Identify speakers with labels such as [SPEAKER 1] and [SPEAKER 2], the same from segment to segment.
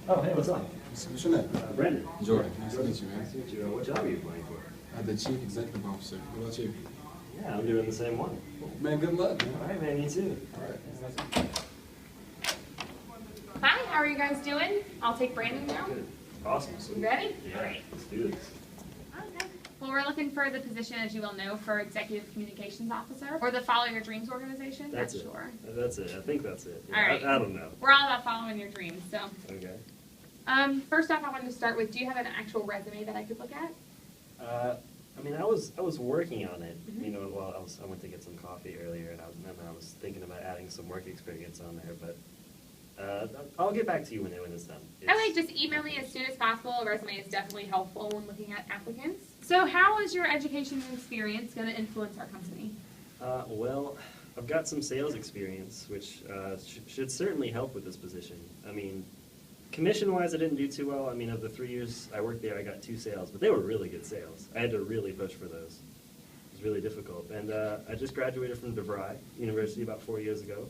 [SPEAKER 1] Oh, hey, what's up?
[SPEAKER 2] What's your name?
[SPEAKER 1] Brandon.
[SPEAKER 2] Jordan. Nice to meet you, man.
[SPEAKER 1] Nice to meet you. What job are you applying for?
[SPEAKER 2] The Chief Executive Officer. What about you?
[SPEAKER 1] Yeah, I'm doing the same one.
[SPEAKER 2] Man, good luck, man.
[SPEAKER 1] All right, man, you too.
[SPEAKER 2] All right.
[SPEAKER 3] Hi, how are you guys doing? I'll take Brandon now.
[SPEAKER 1] Good. Awesome. So,
[SPEAKER 3] You ready?
[SPEAKER 1] yeah,
[SPEAKER 3] Great.
[SPEAKER 1] let's do this.
[SPEAKER 3] Okay. Well, we're looking for the position, as you well know, for Executive Communications Officer or the Follow Your Dreams organization.
[SPEAKER 1] That's
[SPEAKER 3] Not
[SPEAKER 1] it.
[SPEAKER 3] sure.
[SPEAKER 1] That's it. I think that's it. Yeah,
[SPEAKER 3] All right.
[SPEAKER 1] I don't know.
[SPEAKER 3] We're all about following your dreams. So,
[SPEAKER 1] Okay.
[SPEAKER 3] first off, I wanted to start with: do you have an actual resume that I could look at?
[SPEAKER 1] I mean, I was working on it.
[SPEAKER 3] Mhm.
[SPEAKER 1] You know, while I went to get some coffee earlier, and I was thinking about adding some work experience on there, but. I'll get back to you when it's done.
[SPEAKER 3] Okay, just email me as soon as possible. A resume is definitely helpful when looking at applicants. So how is your education and experience going to influence our company?
[SPEAKER 1] Well, I've got some sales experience, which should certainly help with this position. I mean, commission-wise, I didn't do too well. I mean, of the 3 years I worked there, I got 2 sales, but they were really good sales. I had to really push for those. It was really difficult. And I just graduated from DeVry University about 4 years ago.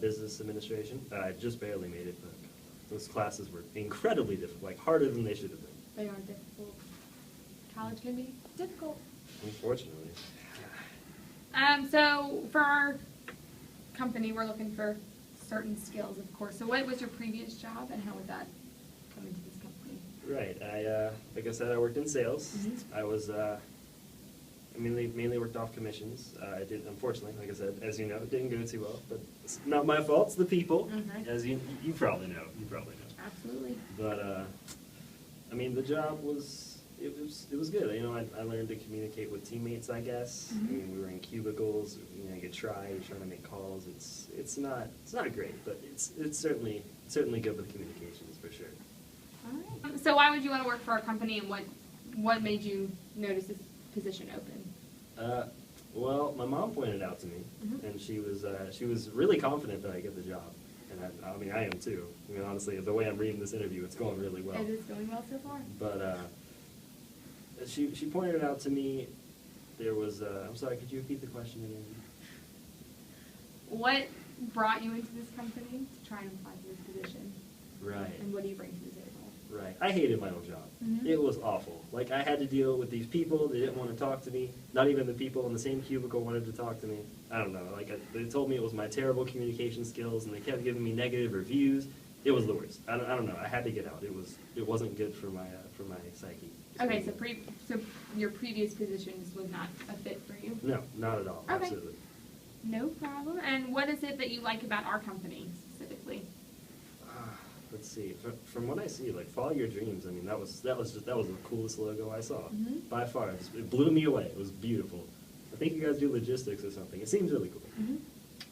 [SPEAKER 1] Business administration. I just barely made it, but those classes were incredibly difficult, like harder than they should have been.
[SPEAKER 3] They are difficult. College can be difficult.
[SPEAKER 1] Unfortunately.
[SPEAKER 3] So for our company, we're looking for certain skills, of course. So what was your previous job, and how would that come into this company?
[SPEAKER 1] Right. Like I said, I worked in sales.
[SPEAKER 3] Mhm.
[SPEAKER 1] I was mainly worked off commissions. I did, unfortunately, like I said, as you know, it didn't go too well. But it's not my fault. It's the people,
[SPEAKER 3] Mhm.
[SPEAKER 1] as you probably know. You probably know.
[SPEAKER 3] Absolutely.
[SPEAKER 1] But I mean, the job was good. You know, I learned to communicate with teammates, I guess.
[SPEAKER 3] Mhm.
[SPEAKER 1] I mean, we were in cubicles. You know, you you're trying to make calls. It's not great, but it's certainly good with communications for sure.
[SPEAKER 3] All right. So why would you want to work for our company, and what made you notice this position open?
[SPEAKER 1] Well, my mom pointed it out to me,
[SPEAKER 3] Mhm.
[SPEAKER 1] and she was really confident that I get the job, and I mean I am too. I mean honestly, the way I'm reading this interview, it's going really well.
[SPEAKER 3] It is going well so far.
[SPEAKER 1] But she pointed it out to me. There was I'm sorry, could you repeat the question again?
[SPEAKER 3] What brought you into this company to try and apply for this position?
[SPEAKER 1] Right.
[SPEAKER 3] And what do you bring to the table?
[SPEAKER 1] Right. I hated my old job.
[SPEAKER 3] Mhm.
[SPEAKER 1] It was awful. Like, I had to deal with these people. They didn't want to talk to me. Not even the people in the same cubicle wanted to talk to me. I don't know. Like, they told me it was my terrible communication skills, and they kept giving me negative reviews. It was the worst. I don't know. I had to get out. It wasn't good for my psyche.
[SPEAKER 3] Okay, so your previous positions was not a fit for you?
[SPEAKER 1] No, not at all.
[SPEAKER 3] Okay.
[SPEAKER 1] Absolutely.
[SPEAKER 3] No problem. And what is it that you like about our company specifically?
[SPEAKER 1] Let's see. From what I see, like Follow Your Dreams. I mean, that was the coolest logo I saw
[SPEAKER 3] Mhm.
[SPEAKER 1] by far. It blew me away. It was beautiful. I think you guys do logistics or something. It seems really cool.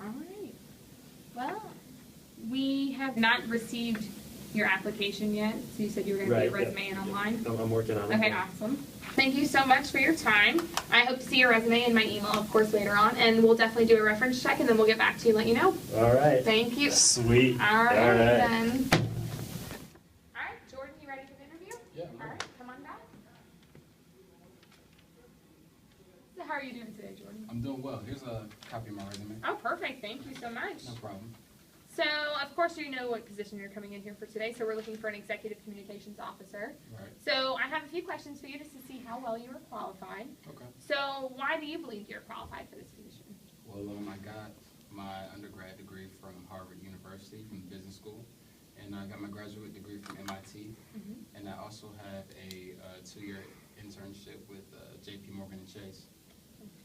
[SPEAKER 3] All right. Well, we have not received your application yet. So you said you were going to
[SPEAKER 1] Right,
[SPEAKER 3] do a resume and online.
[SPEAKER 1] I'm working on it.
[SPEAKER 3] Okay, awesome. Thank you so much for your time. I hope to see your resume in my email, of course, later on, and we'll definitely do a reference check, and then we'll get back to you and let you know.
[SPEAKER 1] All right.
[SPEAKER 3] Thank you.
[SPEAKER 1] Sweet.
[SPEAKER 3] All right, then. All right, Jordan, you ready for the interview?
[SPEAKER 2] Yeah.
[SPEAKER 3] All right, come on back. So how are you doing today, Jordan?
[SPEAKER 2] I'm doing well. Here's a copy of my resume.
[SPEAKER 3] Oh, perfect. Thank you so much.
[SPEAKER 2] No problem.
[SPEAKER 3] So, of course, you know what position you're coming in here for today. So we're looking for an executive communications officer.
[SPEAKER 2] Right.
[SPEAKER 3] So I have a few questions for you just to see how well you are qualified.
[SPEAKER 2] Okay.
[SPEAKER 3] So why do you believe you're qualified for this position?
[SPEAKER 2] Well, I got my undergrad degree from Harvard University, from the business school, and I got my graduate degree from MIT, and I also have a 2-year internship with JP Morgan and Chase.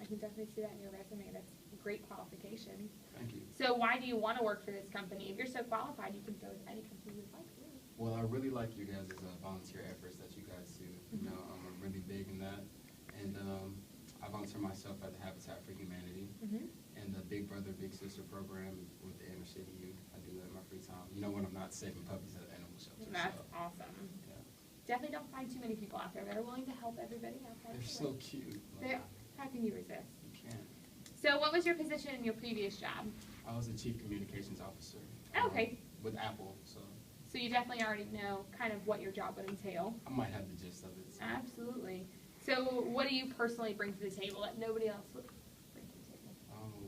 [SPEAKER 3] I can definitely see that in your resume. That's a great qualification.
[SPEAKER 2] Thank you.
[SPEAKER 3] So why do you want to work for this company? If you're so qualified, you can go with any company you'd like, really.
[SPEAKER 2] Well, I really like you guys' volunteer efforts that you guys do. You know, I'm really big in that, and I volunteer myself at the Habitat for Humanity and the Big Brother Big Sister program with the inner city youth. I do that in my free time. You know, when I'm not saving puppies at animal shelters.
[SPEAKER 3] That's
[SPEAKER 2] so,
[SPEAKER 3] awesome.
[SPEAKER 2] yeah.
[SPEAKER 3] Definitely don't find too many people out there that are willing to help everybody out there.
[SPEAKER 2] They're so cute.
[SPEAKER 3] How can you resist?
[SPEAKER 2] You can't.
[SPEAKER 3] So what was your position in your previous job?
[SPEAKER 2] I was the chief communications officer.
[SPEAKER 3] Okay.
[SPEAKER 2] With Apple, so
[SPEAKER 3] So you definitely already know kind of what your job would entail.
[SPEAKER 2] I might have the gist of it. So.
[SPEAKER 3] Absolutely. So what do you personally bring to the table that nobody else would bring to the table?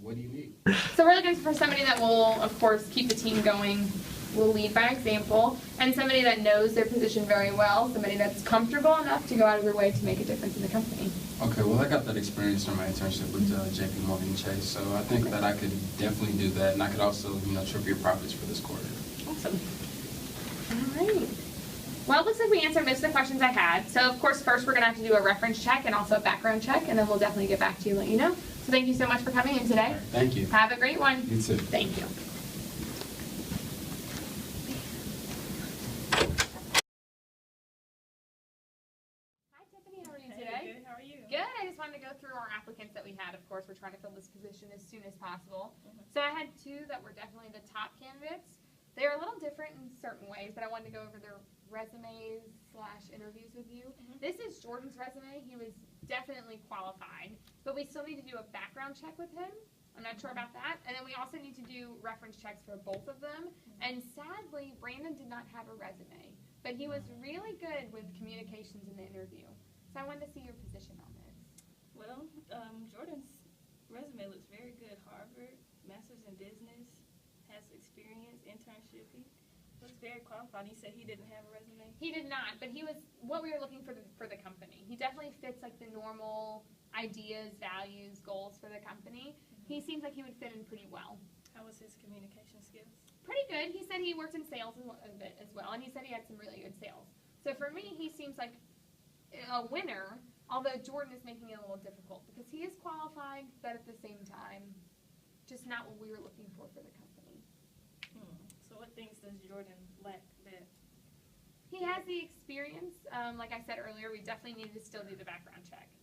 [SPEAKER 2] What do you need?
[SPEAKER 3] So we're looking for somebody that will, of course, keep the team going will lead by example, and somebody that knows their position very well, somebody that's comfortable enough to go out of their way to make a difference in the company.
[SPEAKER 2] Okay, well, I got that experience from my internship with JP Morgan Chase, so I think that I could definitely do that, and I could also, triple your profits for this quarter.
[SPEAKER 3] Awesome. All right. Well, it looks like we answered most of the questions I had. So, of course, first we're going to have to do a reference check and also a background check, and then we'll definitely get back to you and let you know. So thank you so much for coming in today.
[SPEAKER 2] Thank you.
[SPEAKER 3] Have a great one.
[SPEAKER 2] You too.
[SPEAKER 3] Thank you. Hi, Tiffany. How are you today?
[SPEAKER 4] Good. How are you?
[SPEAKER 3] Good. I just wanted to go through our applicants that we had. Of course, we're trying to fill this position as soon as possible. So I had two that were definitely the top candidates. They're a little different in certain ways, but I wanted to go over their resumes/interviews with you. This is Jordan's resume. He was definitely qualified, but we still need to do a background check with him. I'm not sure about that. And then we also need to do reference checks for both of them. And sadly, Brandon did not have a resume, but he was really good with communications in the interview. So I wanted to see your position on this.
[SPEAKER 4] Well, Jordan's resume looks very good. Harvard, Master's in Business, has experience, internship. He looks very qualified. He said he didn't have a resume.
[SPEAKER 3] He did not, but he was what we were looking for the company. He definitely fits like the normal ideas, values, goals for the company. He seems like he would fit in pretty well.
[SPEAKER 4] How was his communication skills?
[SPEAKER 3] Pretty good. He said he worked in sales a bit as well, and he said he had some really good sales. So for me, he seems like a winner, although Jordan is making it a little difficult because he is qualified, but at the same time, just not what we were looking for the company.
[SPEAKER 4] So what things does Jordan lack that?
[SPEAKER 3] He has the experience. Like I said earlier, we definitely need to still do the background check.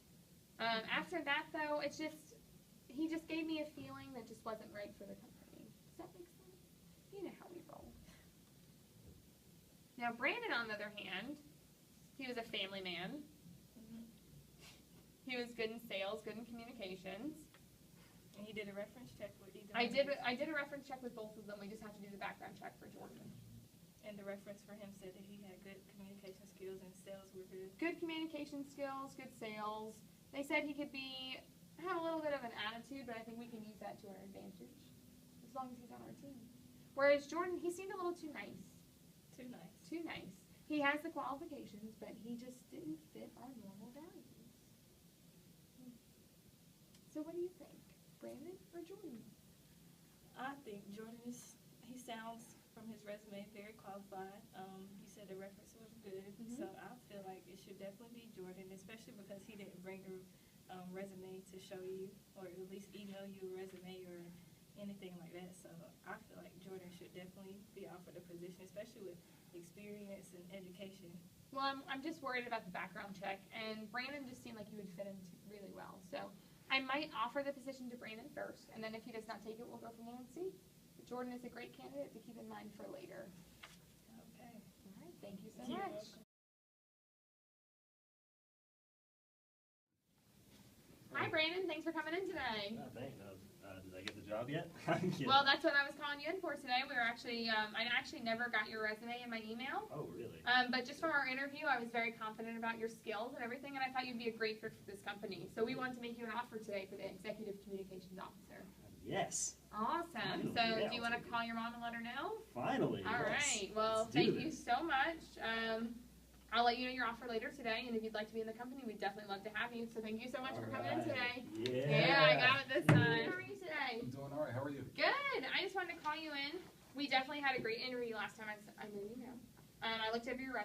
[SPEAKER 3] After that, though, he just gave me a feeling that just wasn't right for the company. Does that make sense? You know how we roll. Now, Brandon, on the other hand, he was a family man. He was good in sales, good in communications.
[SPEAKER 4] And he did a reference check with either.
[SPEAKER 3] I did a reference check with both of them. We just have to do the background check for Jordan.
[SPEAKER 4] And the reference for him said that he had good communication skills and sales were good.
[SPEAKER 3] Good communication skills, good sales. They said he could have a little bit of an attitude, but I think we can use that to our advantage as long as he's on our team. Whereas Jordan, he seemed a little too nice.
[SPEAKER 4] Too nice.
[SPEAKER 3] Too nice. He has the qualifications, but he just didn't fit our normal values. So what do you think? Brandon or Jordan?
[SPEAKER 4] I think Jordan he sounds from his resume very qualified. You said the reference was good, so I feel like it should definitely be Jordan, especially because he didn't bring a resume to show you, or at least email you a resume or anything like that. So I feel like Jordan should definitely be offered a position, especially with experience and education.
[SPEAKER 3] Well, I'm just worried about the background check, and Brandon just seemed like he would fit in really well. So I might offer the position to Brandon first, and then if he does not take it, we'll go from there and see. But Jordan is a great candidate to keep in mind for later.
[SPEAKER 4] Okay.
[SPEAKER 3] All right, thank you so
[SPEAKER 4] You're
[SPEAKER 3] much.
[SPEAKER 4] welcome.
[SPEAKER 3] Hi, Brandon. Thanks for coming in today.
[SPEAKER 1] Oh, thanks. Did I get the job yet? I'm kidding.
[SPEAKER 3] Well, that's what I was calling you in for today. We were actually, I actually never got your resume in my email.
[SPEAKER 1] Oh, really?
[SPEAKER 3] But just from our interview, I was very confident about your skills and everything, and I thought you'd be a great fit for this company. So we wanted to make you an offer today for the Executive Communications Officer.
[SPEAKER 1] Yes.
[SPEAKER 3] Awesome.
[SPEAKER 1] Finally,
[SPEAKER 3] So
[SPEAKER 1] yeah,
[SPEAKER 3] do you want to call your mom and let her know?
[SPEAKER 1] Finally.
[SPEAKER 3] All
[SPEAKER 1] yes.
[SPEAKER 3] right. Well,
[SPEAKER 1] Let's do
[SPEAKER 3] thank you
[SPEAKER 1] this.
[SPEAKER 3] so much. I'll let you know your offer later today, and if you'd like to be in the company, we'd definitely love to have you. So thank you so much for coming in today.
[SPEAKER 1] Yeah.
[SPEAKER 3] I got it this time. How are you today?
[SPEAKER 5] I'm doing all right. How are you?
[SPEAKER 3] Good. I just wanted to call you in. We definitely had a great interview last time I knew you. I looked over your resume.